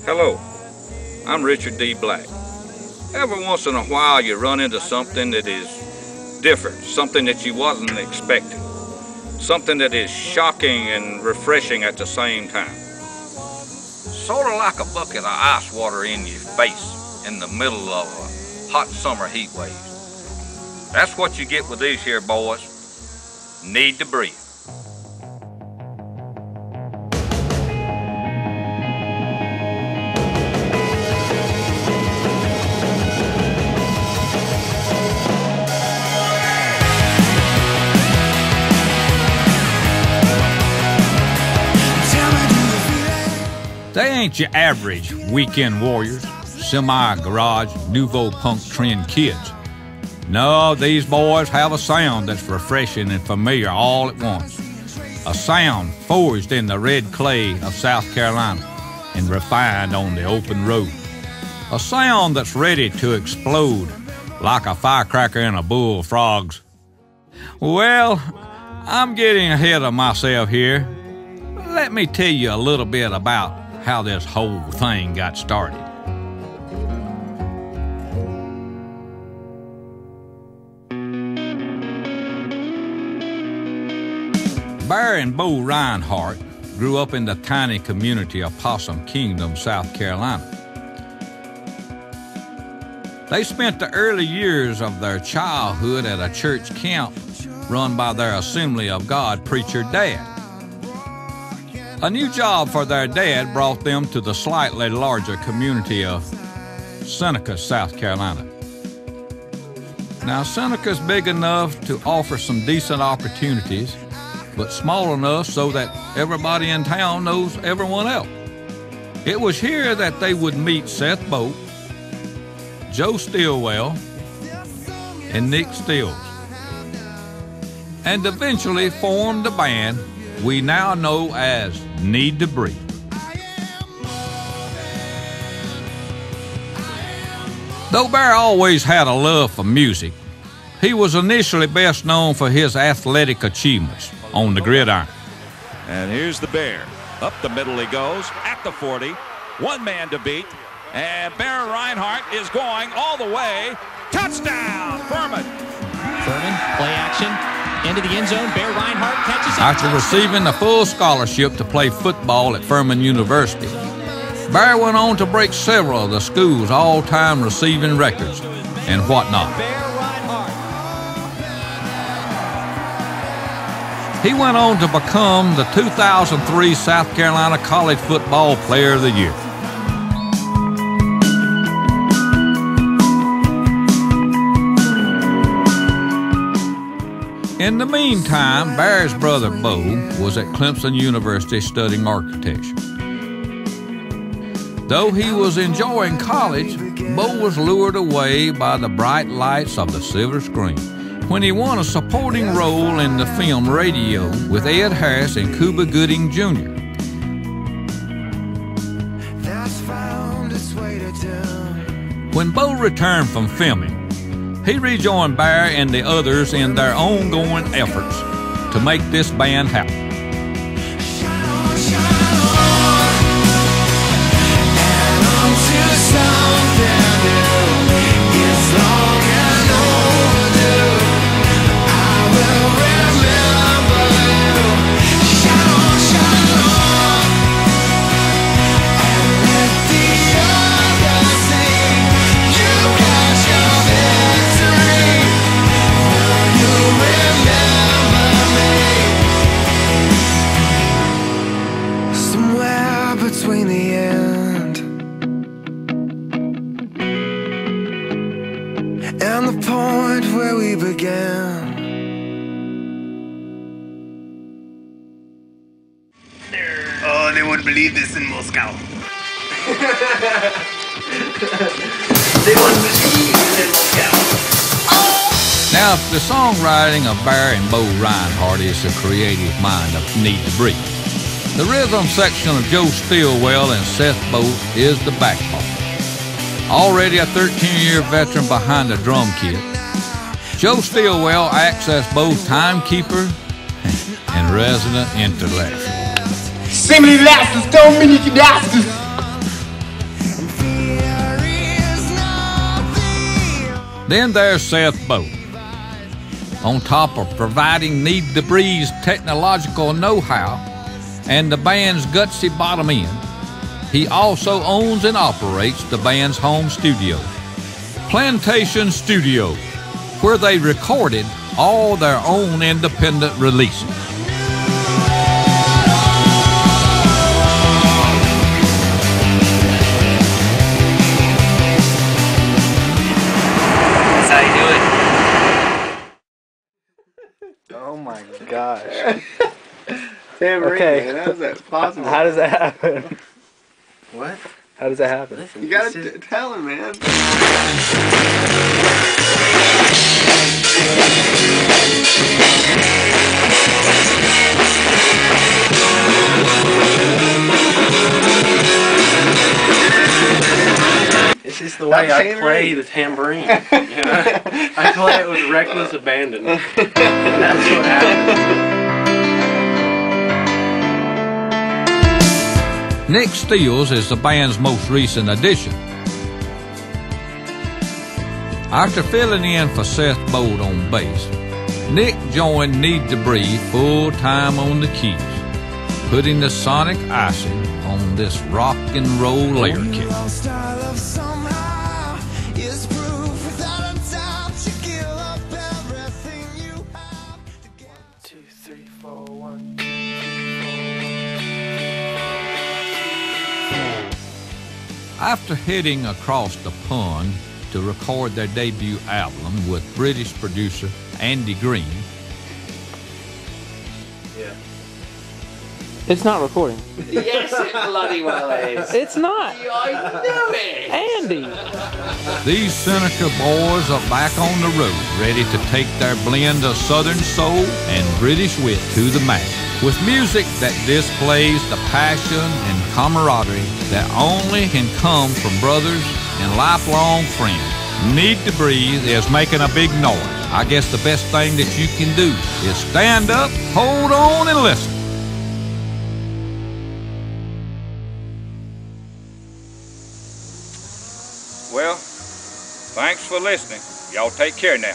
Hello, I'm Richard D. Black. Every once in a while you run into something that is different, something that you wasn't expecting, something that is shocking and refreshing at the same time. Sort of like a bucket of ice water in your face in the middle of a hot summer heat wave. That's what you get with these here boys. Need to breathe. They ain't your average weekend warriors, semi-garage, nouveau punk trend kids. No, these boys have a sound that's refreshing and familiar all at once. A sound forged in the red clay of South Carolina and refined on the open road. A sound that's ready to explode like a firecracker in a bull of frogs. Well, I'm getting ahead of myself here. Let me tell you a little bit about how this whole thing got started. Bear and Bo Reinhardt grew up in the tiny community of Possum Kingdom, South Carolina. They spent the early years of their childhood at a church camp run by their Assembly of God preacher dad. A new job for their dad brought them to the slightly larger community of Seneca, South Carolina. Now, Seneca's big enough to offer some decent opportunities, but small enough so that everybody in town knows everyone else. It was here that they would meet Seth Boat, Joe Stillwell, and Nick Stills, and eventually formed the band we now know as Needtobreathe. Though Bear always had a love for music, he was initially best known for his athletic achievements on the gridiron. And here's the Bear. Up the middle he goes, at the 40, one man to beat, and Bear Reinhardt is going all the way. Touchdown, Furman! Furman, play action, into the end zone. Bear Reinhardt catches it. After receiving a full scholarship to play football at Furman University, Bear went on to break several of the school's all-time receiving records and whatnot. Bear Reinhardt. He went on to become the 2003 South Carolina College Football Player of the Year. In the meantime, Bear's brother Bo was at Clemson University studying architecture. Though he was enjoying college, Bo was lured away by the bright lights of the silver screen when he won a supporting role in the film Radio with Ed Harris and Cuba Gooding Jr. When Bo returned from filming, he rejoined Bear and the others in their ongoing efforts to make this band happen. Between the end and the point where we began. Oh, they wouldn't believe this in Moscow. They wouldn't believe this in Moscow. Now, the songwriting of Bear and Bo Reinhardt is the creative mind of Needtobreathe. The rhythm section of Joe Stillwell and Seth Boat is the backbone. Already a 13-year veteran behind the drum kit, Joe Stillwell acts as both timekeeper and resident intellectual. Simile lasses, don't mean you can Then there's Seth Bode. On top of providing Needtobreathe's technological know-how and the band's gutsy bottom end, he also owns and operates the band's home studio, Plantation Studio, where they recorded all their own independent releases. That's how you do it. Oh my gosh. Tambourine, Okay. man. How is that possible? How does that happen? What? How does that happen? Listen, You gotta tell him, man. It's just the way I play the tambourine. You know? I play it with reckless abandon. That's what happens. Nick Steels is the band's most recent addition. After filling in for Seth Bode on bass, Nick joined Needtobreathe full-time on the keys, putting the sonic icing on this rock and roll layer cake. After heading across the pond to record their debut album with British producer Andy Green, It's not recording. Yes, it bloody well is. It's not. I knew it. Andy. these Seneca boys are back on the road, ready to take their blend of Southern soul and British wit to the max, with music that displays the passion and camaraderie that only can come from brothers and lifelong friends. Needtobreathe is making a big noise. I guess the best thing that you can do is stand up, hold on, and listen. Well, thanks for listening. Y'all take care now.